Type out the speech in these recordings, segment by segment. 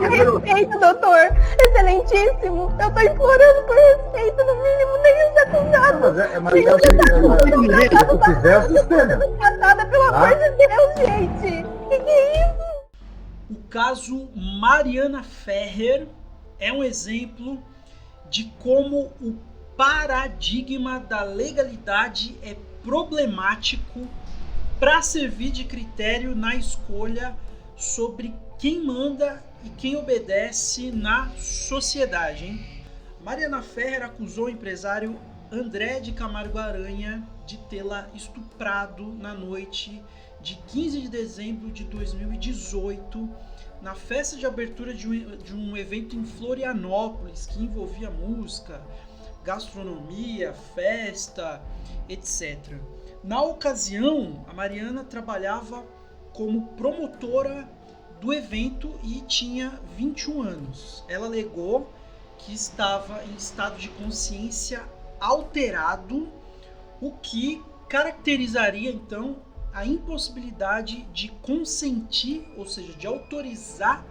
respeito, doutor. Excelentíssimo. Eu tô implorando por respeito, no mínimo, nem os acusados. Mas é o seguinte, se tu quiser, eu suspendo. Tratada, pelo amor de Deus, gente. Que é isso? O caso Mariana Ferrer é um exemplo de como o paradigma da legalidade é problemático para servir de critério na escolha sobre quem manda e quem obedece na sociedade, hein? Mariana Ferrer acusou o empresário André de Camargo Aranha de tê-la estuprado na noite de 15 de dezembro de 2018, na festa de abertura de um evento em Florianópolis que envolvia música, gastronomia, festa, etc. Na ocasião, a Mariana trabalhava como promotora do evento e tinha 21 anos. Ela alegou que estava em estado de consciência alterado, o que caracterizaria então a impossibilidade de consentir, ou seja, de autorizar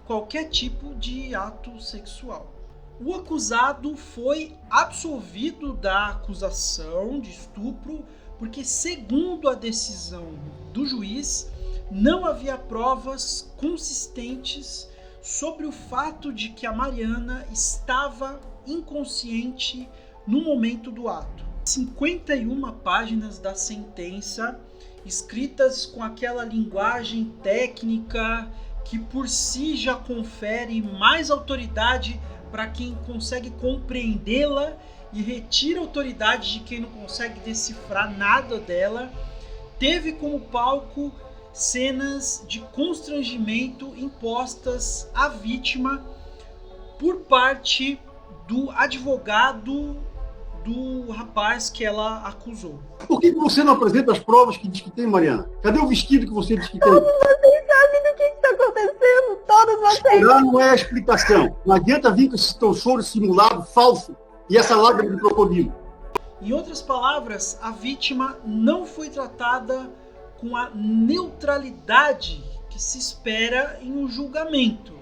qualquer tipo de ato sexual. O acusado foi absolvido da acusação de estupro porque, segundo a decisão do juiz, não havia provas consistentes sobre o fato de que a Mariana estava inconsciente no momento do ato. 51 páginas da sentença, escritas com aquela linguagem técnica que por si já confere mais autoridade para quem consegue compreendê-la e retira a autoridade de quem não consegue decifrar nada dela, teve como palco cenas de constrangimento impostas à vítima por parte do advogado do rapaz que ela acusou. Por que você não apresenta as provas que diz que tem, Mariana? Cadê o vestido que você diz que tem? Todos vocês sabem do que está acontecendo. Todos vocês. Não, não é a explicação. Não adianta vir com esse teu choro simulado, falso, e essa lágrima de crocodilo. Em outras palavras, a vítima não foi tratada com a neutralidade que se espera em um julgamento.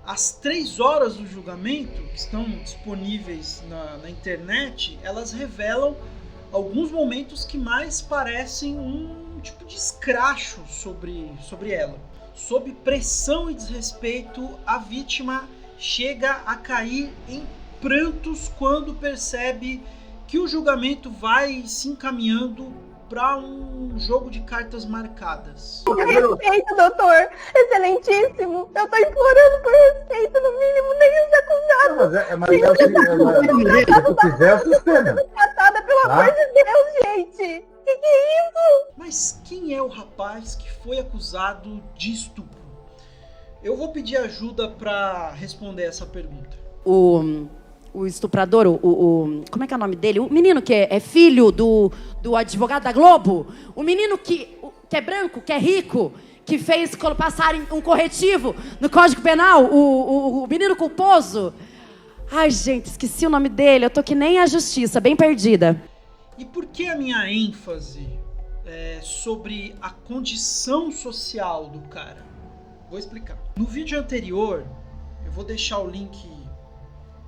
As 3 horas do julgamento, que estão disponíveis na internet, elas revelam alguns momentos que mais parecem um tipo de escracho sobre ela. Sob pressão e desrespeito, a vítima chega a cair em prantos quando percebe que o julgamento vai se encaminhando para um jogo de cartas marcadas. Respeito, doutor. Excelentíssimo. Eu tô implorando por respeito, no mínimo, nem os acusados. Mas é o seguinte, se tu quiser, eu suspendo. Tratada, pelo amor de Deus, gente. Que é isso? Mas quem é o rapaz que foi acusado de estupro? Eu vou pedir ajuda para responder essa pergunta. O estuprador, como é que é o nome dele? O menino que é filho do advogado da Globo. O menino que é branco, que é rico, que fez passar um corretivo no Código Penal. O menino culposo. Ai, gente, esqueci o nome dele. Eu tô que nem a justiça, bem perdida. E por que a minha ênfase sobre a condição social do cara? Vou explicar. No vídeo anterior, eu vou deixar o link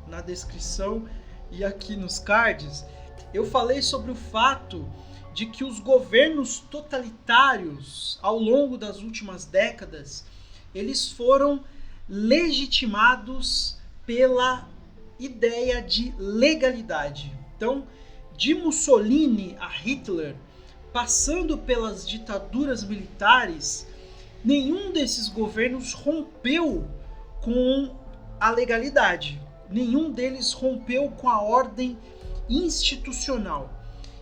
na descrição e aqui nos cards, eu falei sobre o fato de que os governos totalitários, ao longo das últimas décadas, eles foram legitimados pela ideia de legalidade. Então, de Mussolini a Hitler, passando pelas ditaduras militares, nenhum desses governos rompeu com a legalidade. Nenhum deles rompeu com a ordem institucional.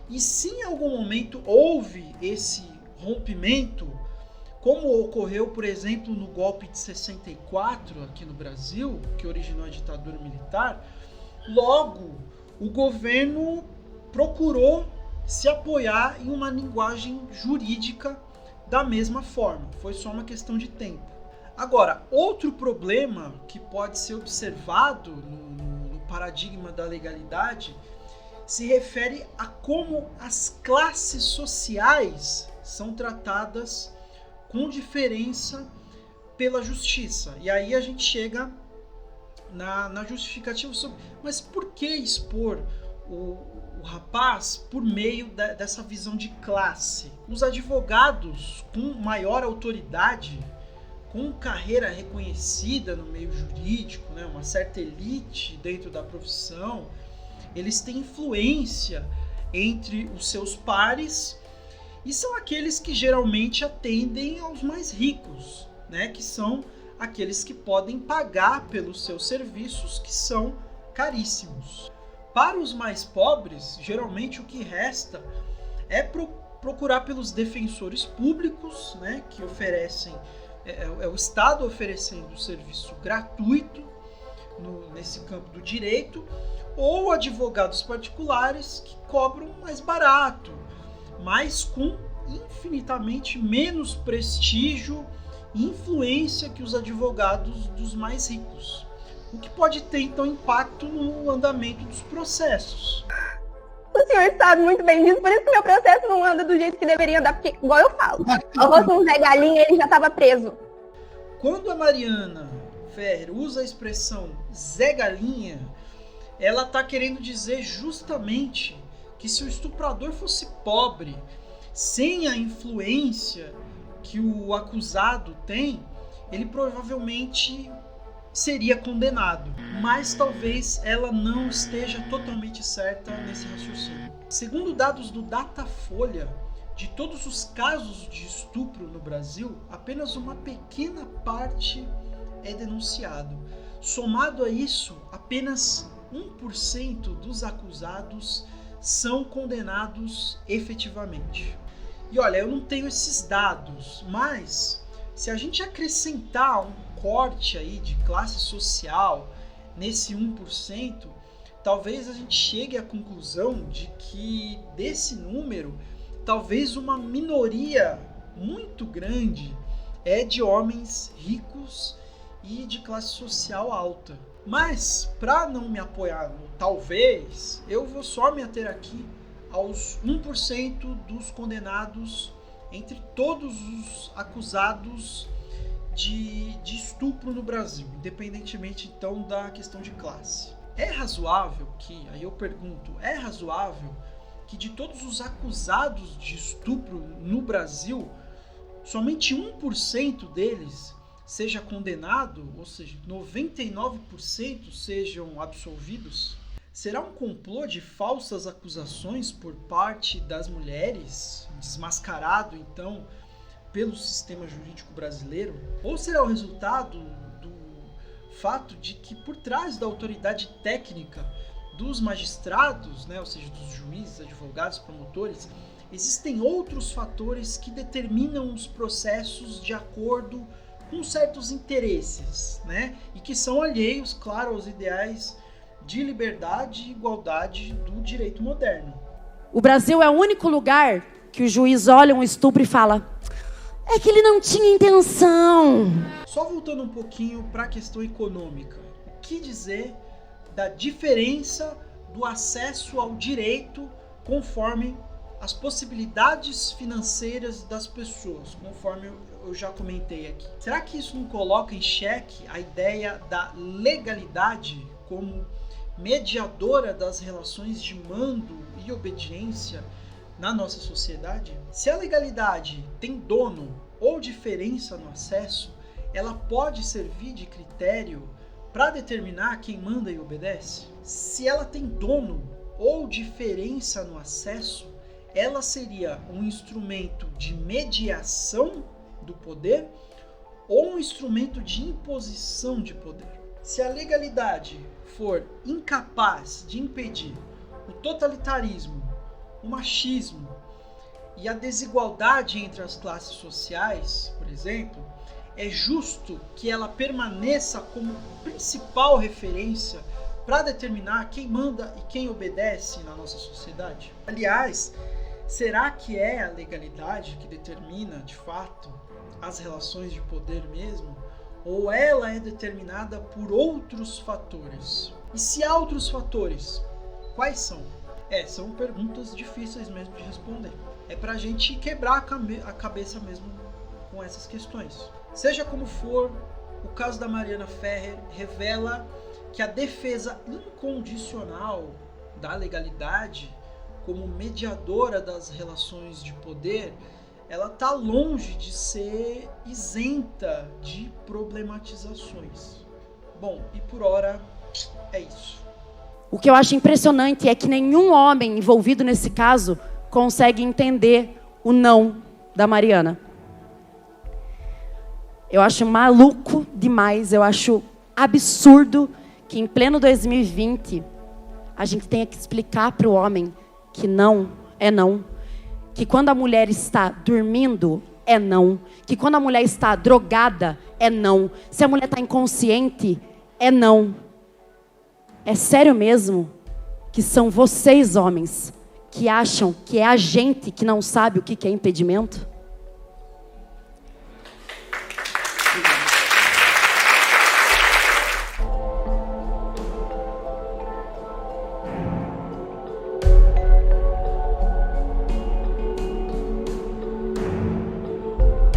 E se em algum momento houve esse rompimento, como ocorreu, por exemplo, no golpe de 64 aqui no Brasil, que originou a ditadura militar, logo o governo procurou se apoiar em uma linguagem jurídica da mesma forma. Foi só uma questão de tempo. Agora, outro problema que pode ser observado no paradigma da legalidade se refere a como as classes sociais são tratadas com diferença pela justiça. E aí a gente chega na justificativa sobre, mas por que expor o rapaz por meio dessa visão de classe? Os advogados com maior autoridade, com carreira reconhecida no meio jurídico, né, uma certa elite dentro da profissão, eles têm influência entre os seus pares e são aqueles que geralmente atendem aos mais ricos, né, que são aqueles que podem pagar pelos seus serviços, que são caríssimos. Para os mais pobres, geralmente o que resta é procurar pelos defensores públicos, né, que oferecem, é o Estado oferecendo serviço gratuito nesse campo do direito, ou advogados particulares que cobram mais barato, mas com infinitamente menos prestígio e influência que os advogados dos mais ricos, o que pode ter então impacto no andamento dos processos. O senhor sabe muito bem disso, por isso que meu processo não anda do jeito que deveria andar, porque, igual eu falo, se fosse um Zé Galinha, ele já estava preso. Quando a Mariana Ferrer usa a expressão Zé Galinha, ela está querendo dizer justamente que se o estuprador fosse pobre, sem a influência que o acusado tem, ele provavelmente seria condenado. Mas talvez ela não esteja totalmente certa nesse raciocínio. Segundo dados do Datafolha, de todos os casos de estupro no Brasil, apenas uma pequena parte é denunciado. Somado a isso, apenas 1% dos acusados são condenados efetivamente. E olha, eu não tenho esses dados, mas se a gente acrescentar um corte aí de classe social nesse 1%, talvez a gente chegue à conclusão de que desse número, talvez uma minoria muito grande é de homens ricos e de classe social alta. Mas, para não me apoiar no talvez, eu vou só me ater aqui aos 1% dos condenados entre todos os acusados de estupro no Brasil, independentemente então da questão de classe. É razoável que, aí eu pergunto, é razoável que de todos os acusados de estupro no Brasil, somente 1% deles seja condenado, ou seja, 99% sejam absolvidos? Será um complô de falsas acusações por parte das mulheres, desmascarado então pelo sistema jurídico brasileiro? Ou será o resultado do fato de que por trás da autoridade técnica dos magistrados, né, ou seja, dos juízes, advogados, promotores, existem outros fatores que determinam os processos de acordo com certos interesses, né, e que são alheios, claro, aos ideais de liberdade e igualdade do direito moderno. O Brasil é o único lugar que o juiz olha um estupro e fala: é que ele não tinha intenção. Só voltando um pouquinho para a questão econômica, o que dizer da diferença do acesso ao direito conforme as possibilidades financeiras das pessoas, conforme eu já comentei aqui? Será que isso não coloca em xeque a ideia da legalidade como mediadora das relações de mando e obediência na nossa sociedade? Se a legalidade tem dono ou diferença no acesso, ela pode servir de critério para determinar quem manda e obedece? Se ela tem dono ou diferença no acesso, ela seria um instrumento de mediação do poder ou um instrumento de imposição de poder? Se a legalidade for incapaz de impedir o totalitarismo, o machismo e a desigualdade entre as classes sociais, por exemplo, é justo que ela permaneça como principal referência para determinar quem manda e quem obedece na nossa sociedade? Aliás, será que é a legalidade que determina, de fato, as relações de poder mesmo? Ou ela é determinada por outros fatores? E se há outros fatores, quais são? São perguntas difíceis mesmo de responder. É pra gente quebrar a cabeça mesmo com essas questões. Seja como for, o caso da Mariana Ferrer revela que a defesa incondicional da legalidade, como mediadora das relações de poder, ela está longe de ser isenta de problematizações. Bom, e por hora é isso. O que eu acho impressionante é que nenhum homem envolvido nesse caso consegue entender o não da Mariana. Eu acho maluco demais, eu acho absurdo que em pleno 2020 a gente tenha que explicar para o homem que não é não. Que quando a mulher está dormindo, é não. Que quando a mulher está drogada, é não. Se a mulher está inconsciente, é não. É sério mesmo que são vocês, homens, que acham que é a gente que não sabe o que é impedimento?